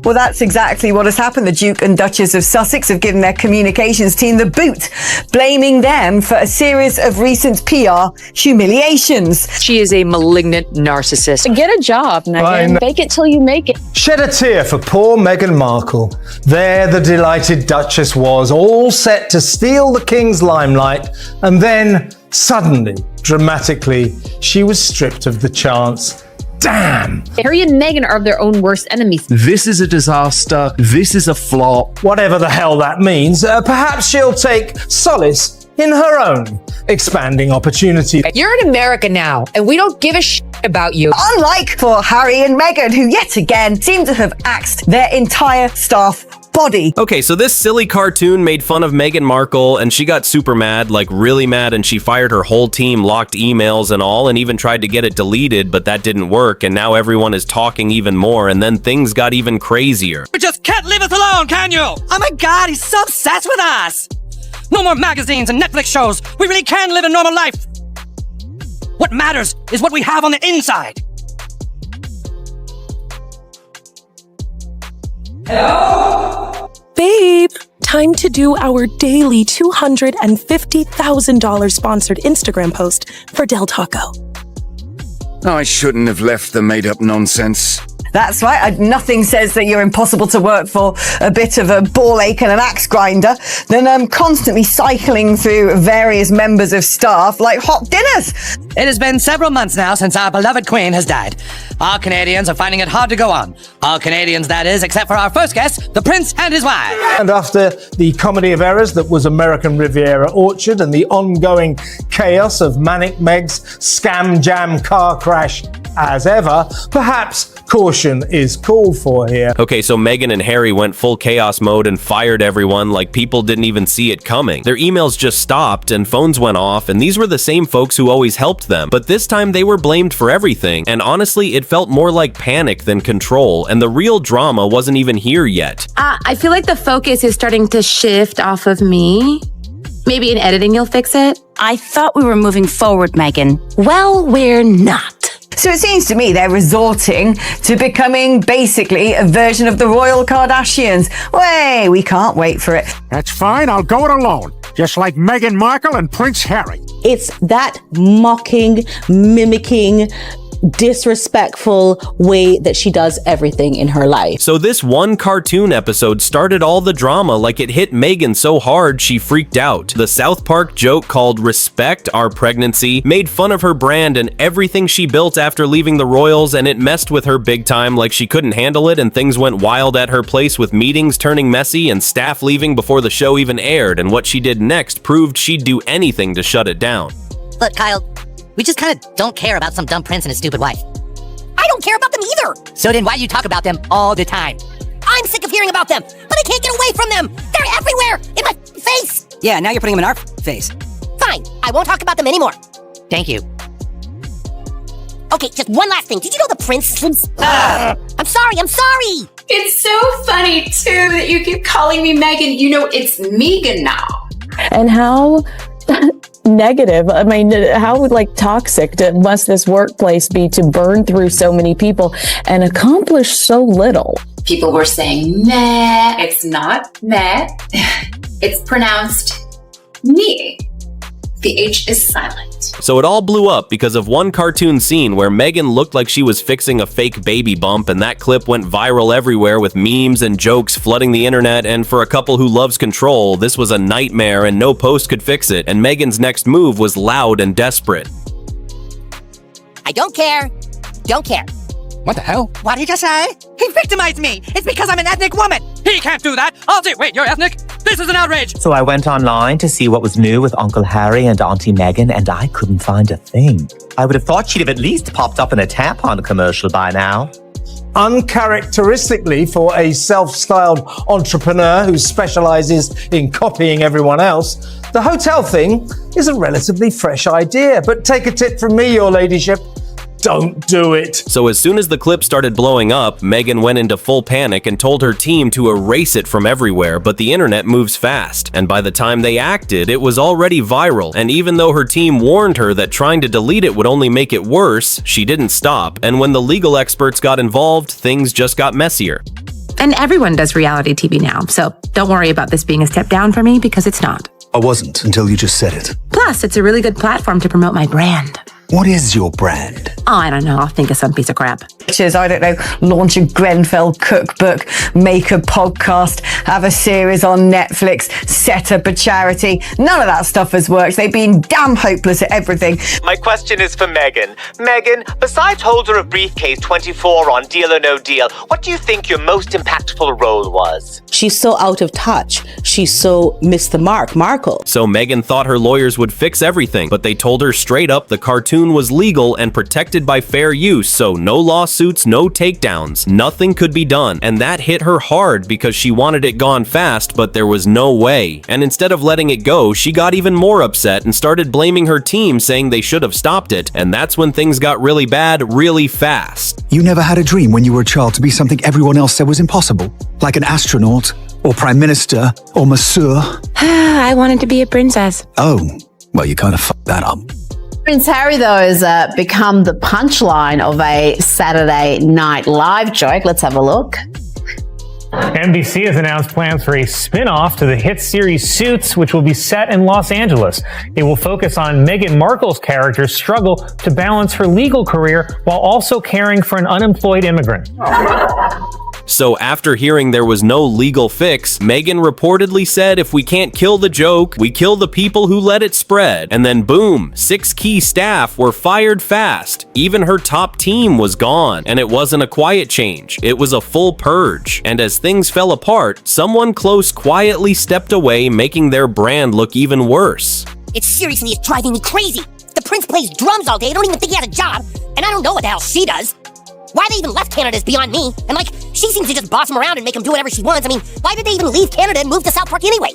Well, that's exactly what has happened. The Duke and Duchess of Sussex have given their communications team the boot, blaming them for a series of recent PR humiliations. She is a malignant narcissist. Get a job, Meghan. Fake it till you make it. Shed a tear for poor Meghan Markle. There the delighted Duchess was, all set to steal the King's limelight, and then, suddenly, dramatically, she was stripped of the chance. Damn! Harry and Meghan are their own worst enemies. This is a disaster. This is a flop. Whatever the hell that means, perhaps she'll take solace in her own expanding opportunity. You're in America now, and we don't give a shit about you. Unlike for Harry and Meghan, who yet again seem to have axed their entire staff body. Okay, so this silly cartoon made fun of Meghan Markle, and she got super mad, like really mad, and she fired her whole team, locked emails and all, and even tried to get it deleted, but that didn't work, and now everyone is talking even more, and then things got even crazier. You just can't leave us alone, can you? Oh my god, he's so obsessed with us! No more magazines and Netflix shows. We really can live a normal life. What matters is what we have on the inside. Hello? Babe, time to do our daily $250,000 sponsored Instagram post for Del Taco. I shouldn't have left the made-up nonsense. That's right. Nothing says that you're impossible to work for a bit of a ball ache and an axe grinder than constantly cycling through various members of staff like hot dinners. It has been several months now since our beloved Queen has died. All Canadians are finding it hard to go on. All Canadians, that is, except for our first guest, the Prince and his wife. And after the comedy of errors that was American Riviera Orchard and the ongoing chaos of Manic Meg's scam jam car crash as ever, perhaps caution is called for here. Okay, so Meghan and Harry went full chaos mode and fired everyone like people didn't even see it coming. Their emails just stopped and phones went off, and these were the same folks who always helped them, but this time they were blamed for everything, and honestly, it felt more like panic than control, and the real drama wasn't even here yet. I feel like the focus is starting to shift off of me. Maybe in editing you'll fix it. I thought we were moving forward, Meghan. Well, we're not. So it seems to me they're resorting to becoming basically a version of the royal Kardashians. Way, we can't wait for it. That's fine, I'll go it alone. Just like Meghan Markle and Prince Harry. It's that mocking, mimicking, disrespectful way that she does everything in her life. So this one cartoon episode started all the drama, like it hit Meghan so hard she freaked out. The South Park joke called "Respect Our Pregnancy" made fun of her brand and everything she built after leaving the royals, and it messed with her big time, like she couldn't handle it and things went wild at her place with meetings turning messy and staff leaving before the show even aired, and what she did next proved she'd do anything to shut it down. Look, Kyle, we just kind of don't care about some dumb prince and his stupid wife. I don't care about them either. So then why do you talk about them all the time? I'm sick of hearing about them, but I can't get away from them. They're everywhere, in my face. Yeah, now you're putting them in our face. Fine, I won't talk about them anymore. Thank you. Okay, just one last thing. Did you know the prince? I'm sorry. It's so funny, too, that you keep calling me Meghan. You know, it's Megan now. And how negative, I mean, how toxic must this workplace be to burn through so many people and accomplish so little? People were saying meh. It's not meh. It's pronounced me. The H is silent. So it all blew up because of one cartoon scene where Meghan looked like she was fixing a fake baby bump, and that clip went viral everywhere with memes and jokes flooding the internet, and for a couple who loves control, this was a nightmare and no post could fix it, and Meghan's next move was loud and desperate. I don't care. Don't care. What the hell? What did he just say? He victimized me. It's because I'm an ethnic woman. He can't do that. I'll do. Wait, you're ethnic? This is an outrage. So I went online to see what was new with Uncle Harry and Auntie Meghan, and I couldn't find a thing. I would have thought she'd have at least popped up in a tampon commercial by now. Uncharacteristically for a self-styled entrepreneur who specializes in copying everyone else, the hotel thing is a relatively fresh idea. But take a tip from me, your ladyship. Don't do it. So as soon as the clip started blowing up, Meghan went into full panic and told her team to erase it from everywhere, but the internet moves fast, and by the time they acted, it was already viral, and even though her team warned her that trying to delete it would only make it worse, she didn't stop, and when the legal experts got involved, things just got messier. And everyone does reality TV now, so don't worry about this being a step down for me because it's not. I wasn't until you just said it. Plus, it's a really good platform to promote my brand. What is your brand? Oh, I don't know. I'll think of some piece of crap. Which is, I don't know, launch a Grenfell cookbook, make a podcast, have a series on Netflix, set up a charity. None of that stuff has worked. They've been damn hopeless at everything. My question is for Meghan. Meghan, besides holder of briefcase 24 on Deal or No Deal, what do you think your most impactful role was? She's so out of touch. She's so missed the mark, Markle. So Meghan thought her lawyers would fix everything, but they told her straight up the cartoon was legal and protected by fair use, so no lawsuits, no takedowns. Nothing could be done, and that hit her hard because she wanted it gone fast, but there was no way. And instead of letting it go, she got even more upset and started blaming her team, saying they should have stopped it, and that's when things got really bad really fast. You never had a dream when you were a child to be something everyone else said was impossible? Like an astronaut, or prime minister, or masseur? I wanted to be a princess. Oh, well, you kind of fucked that up. Prince Harry, though, has become the punchline of a Saturday Night Live joke. Let's have a look. NBC has announced plans for a spin-off to the hit series Suits, which will be set in Los Angeles. It will focus on Meghan Markle's character's struggle to balance her legal career while also caring for an unemployed immigrant. So after hearing there was no legal fix, Meghan reportedly said, if we can't kill the joke, we kill the people who let it spread. And then boom, 6 key staff were fired fast. Even her top team was gone. And it wasn't a quiet change. It was a full purge. And as things fell apart, someone close quietly stepped away, making their brand look even worse. It seriously is driving me crazy. The prince plays drums all day. I don't even think he has a job. And I don't know what the hell she does. Why they even left Canada is beyond me. And she seems to just boss him around and make him do whatever she wants. I mean, why did they even leave Canada and move to South Park anyway?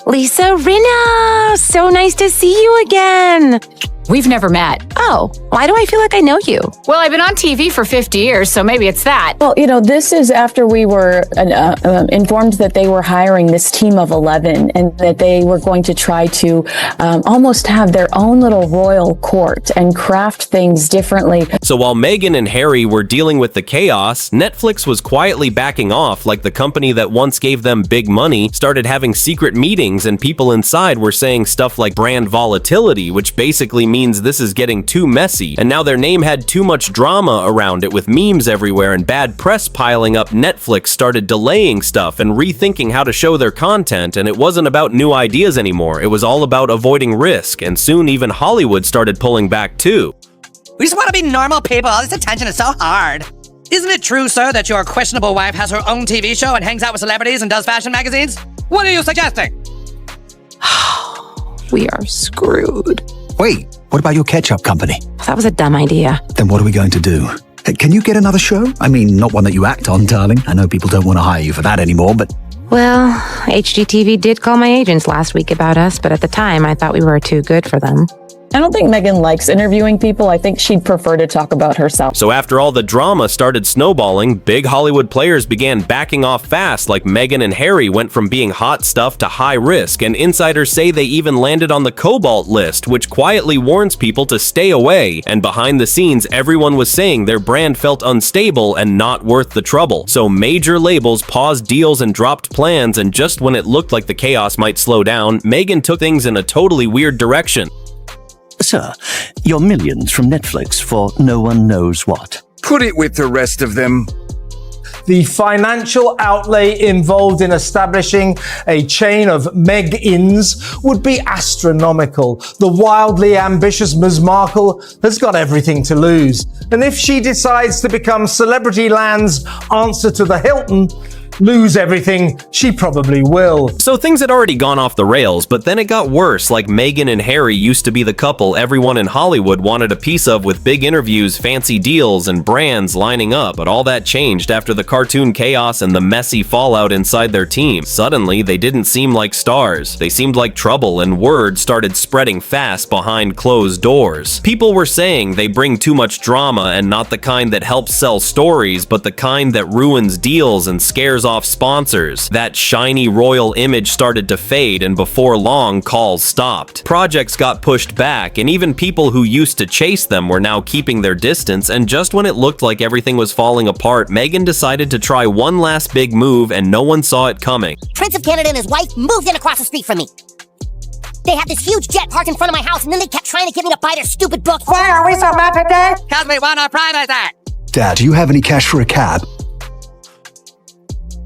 Lisa Rinna, so nice to see you again. We've never met. Oh, why do I feel like I know you? Well, I've been on TV for 50 years, so maybe it's that. Well, this is after we were informed that they were hiring this team of 11 and that they were going to try to almost have their own little royal court and craft things differently. So while Meghan and Harry were dealing with the chaos, Netflix was quietly backing off, like the company that once gave them big money started having secret meetings, and people inside were saying stuff like brand volatility, which basically means this is getting too messy, and now their name had too much drama around it with memes everywhere and bad press piling up. Netflix started delaying stuff and rethinking how to show their content, and it wasn't about new ideas anymore. It was all about avoiding risk, and soon even Hollywood started pulling back too. We just want to be normal people. All this attention is so hard. Isn't it true, sir, that your questionable wife has her own TV show and hangs out with celebrities and does fashion magazines? What are you suggesting? We are screwed. Wait, what about your ketchup company? That was a dumb idea. Then what are we going to do? Can you get another show? I mean, not one that you act on, darling. I know people don't want to hire you for that anymore, but... Well, HGTV did call my agents last week about us, but at the time I thought we were too good for them. I don't think Meghan likes interviewing people. I think she'd prefer to talk about herself. So after all the drama started snowballing, big Hollywood players began backing off fast, like Meghan and Harry went from being hot stuff to high risk, and insiders say they even landed on the 𝐃𝐢𝐤𝐿 list, which quietly warns people to stay away. And behind the scenes, everyone was saying their brand felt unstable and not worth the trouble. So major labels paused deals and dropped plans, and just when it looked like the chaos might slow down, Meghan took things in a totally weird direction. Sir, your millions from Netflix for no one knows what. Put it with the rest of them. The financial outlay involved in establishing a chain of Meg-ins would be astronomical. The wildly ambitious Ms. Markle has got everything to lose. And if she decides to become Celebrity Land's answer to the Hilton, lose everything, she probably will. So things had already gone off the rails, but then it got worse. Like Meghan and Harry used to be the couple everyone in Hollywood wanted a piece of, with big interviews, fancy deals, and brands lining up. But all that changed after the cartoon chaos and the messy fallout inside their team. Suddenly, they didn't seem like stars. They seemed like trouble, and word started spreading fast behind closed doors. People were saying they bring too much drama, and not the kind that helps sell stories, but the kind that ruins deals and scares off sponsors. That shiny royal image started to fade, and before long, calls stopped. Projects got pushed back, and even people who used to chase them were now keeping their distance, and just when it looked like everything was falling apart, Meghan decided to try one last big move, and no one saw it coming. Prince of Canada and his wife moved in across the street from me. They had this huge jet parked in front of my house, and then they kept trying to get me to buy their stupid books. Why are we so mad today? Because we want our privacy. Dad, do you have any cash for a cab?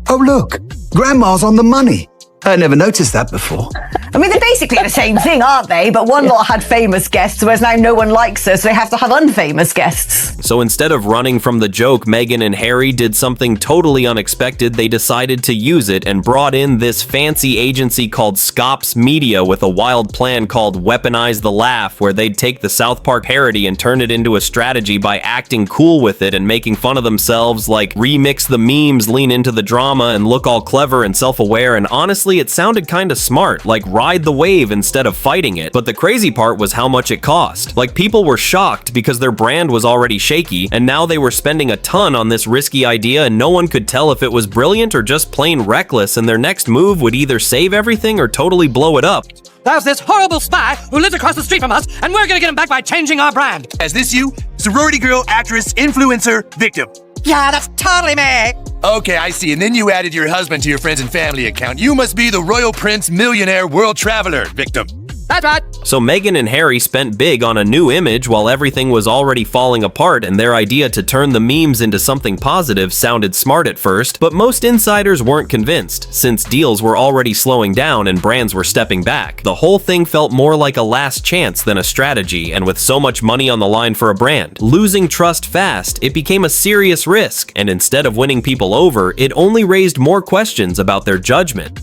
Oh, look, Grandma's on the money. I never noticed that before. I mean, they're basically the same thing, aren't they? But one lot had famous guests, whereas now no one likes her, so they have to have unfamous guests. So instead of running from the joke, Meghan and Harry did something totally unexpected. They decided to use it and brought in this fancy agency called 𝐃𝐢𝐬𝐤𝐸 Media with a wild plan called Weaponize the Laugh, where they'd take the South Park parody and turn it into a strategy by acting cool with it and making fun of themselves, like remix the memes, lean into the drama, and look all clever and self-aware. And honestly, it sounded kinda smart, like ride the wave instead of fighting it. But the crazy part was how much it cost. Like, people were shocked because their brand was already shaky, and now they were spending a ton on this risky idea, and no one could tell if it was brilliant or just plain reckless, and their next move would either save everything or totally blow it up. There's this horrible spy who lives across the street from us, and we're gonna get him back by changing our brand. Is this you? Sorority girl, actress, influencer, victim. Yeah, that's totally me. Okay, I see. And then you added your husband to your friends and family account. You must be the royal prince, millionaire, world traveler victim. That's right. So Meghan and Harry spent big on a new image while everything was already falling apart, and their idea to turn the memes into something positive sounded smart at first, but most insiders weren't convinced, since deals were already slowing down and brands were stepping back. The whole thing felt more like a last chance than a strategy, and with so much money on the line for a brand, losing trust fast, it became a serious risk, and instead of winning people over, it only raised more questions about their judgment.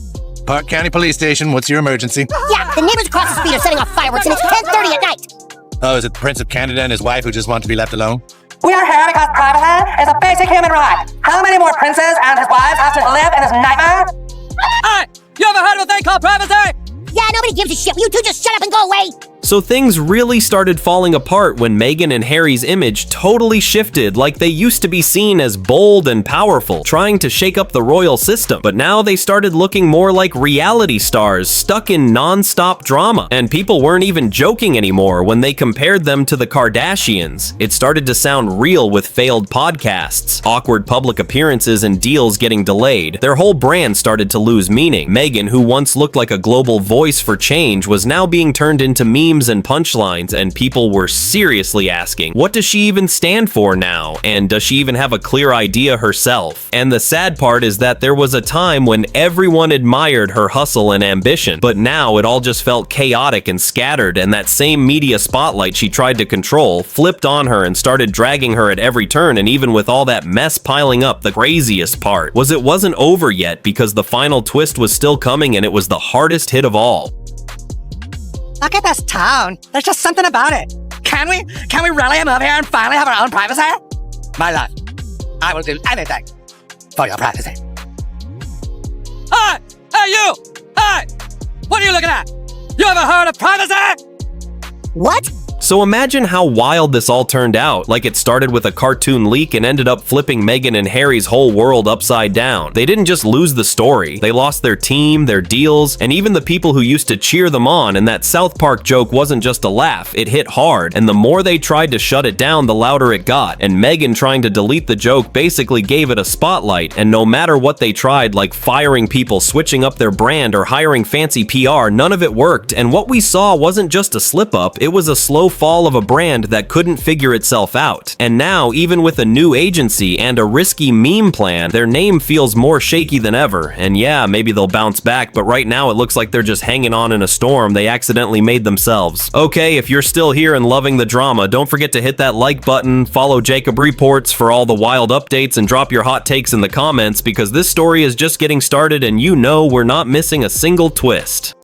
Park County Police Station, what's your emergency? Yeah, the neighbors across the street are setting off fireworks, and it's 10:30 at night. Oh, is it the Prince of Canada and his wife who just want to be left alone? We are here because privacy is a basic human right. How many more princes and his wives have to live in this nightmare? Hey, you ever heard of a thing called privacy? Yeah, nobody gives a shit. You two just shut up and go away. So things really started falling apart when Meghan and Harry's image totally shifted, like they used to be seen as bold and powerful, trying to shake up the royal system. But now they started looking more like reality stars stuck in non-stop drama. And people weren't even joking anymore when they compared them to the Kardashians. It started to sound real with failed podcasts, awkward public appearances, and deals getting delayed. Their whole brand started to lose meaning. Meghan, who once looked like a global voice for change, was now being turned into memes and punchlines, and people were seriously asking, what does she even stand for now? And does she even have a clear idea herself? And the sad part is that there was a time when everyone admired her hustle and ambition, but now it all just felt chaotic and scattered, and that same media spotlight she tried to control flipped on her and started dragging her at every turn. And even with all that mess piling up, the craziest part was it wasn't over yet, because the final twist was still coming, and it was the hardest hit of all. Look at this town. There's just something about it. Can we really move here and finally have our own privacy? My love, I will do anything for your privacy. Hey! Hey, you! Hey! What are you looking at? You ever heard of privacy? What? So imagine how wild this all turned out. Like, it started with a cartoon leak and ended up flipping Meghan and Harry's whole world upside down. They didn't just lose the story, they lost their team, their deals, and even the people who used to cheer them on. And that South Park joke wasn't just a laugh, it hit hard. And the more they tried to shut it down, the louder it got. And Meghan trying to delete the joke basically gave it a spotlight. And no matter what they tried, like firing people, switching up their brand, or hiring fancy PR, none of it worked. And what we saw wasn't just a slip up, it was a slow fall of a brand that couldn't figure itself out. And now, even with a new agency and a risky meme plan, their name feels more shaky than ever. And yeah, maybe they'll bounce back, but right now it looks like they're just hanging on in a storm they accidentally made themselves. Okay, if you're still here and loving the drama, don't forget to hit that like button, follow 𝐃𝐢𝐬𝐤𝐸 Reports for all the wild updates, and drop your hot takes in the comments, because this story is just getting started and you know we're not missing a single twist.